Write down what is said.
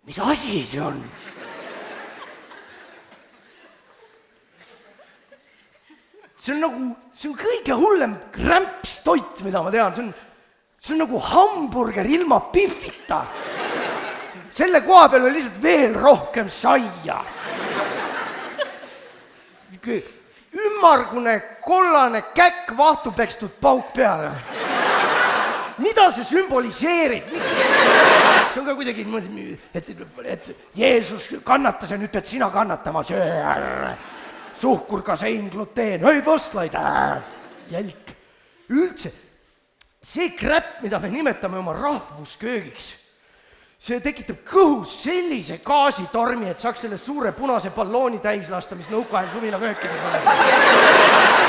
mis asi see on? See on kõige hullem rämpstoit, mida ma tean. See on nagu hamburger ilma pihvita. Selle koha peal on lihtsalt veel rohkem saia. Ümmargune kollane käkk vahtu pekstud pauk peale. Mida see sümboliseerib? See on ka kuidagi, et Jeesus kannatas ja nüüd pead sina kannatama. Suhkur, kasein, gluteen, höidvostlaid, jälk. Üldse, see kräpp, mida me nimetame oma rahvusköögiks, see tekitab kõhus sellise gaasitormi, et saaks selle suure punase ballooni täis lasta, mis nõukaajal suvila köökides on.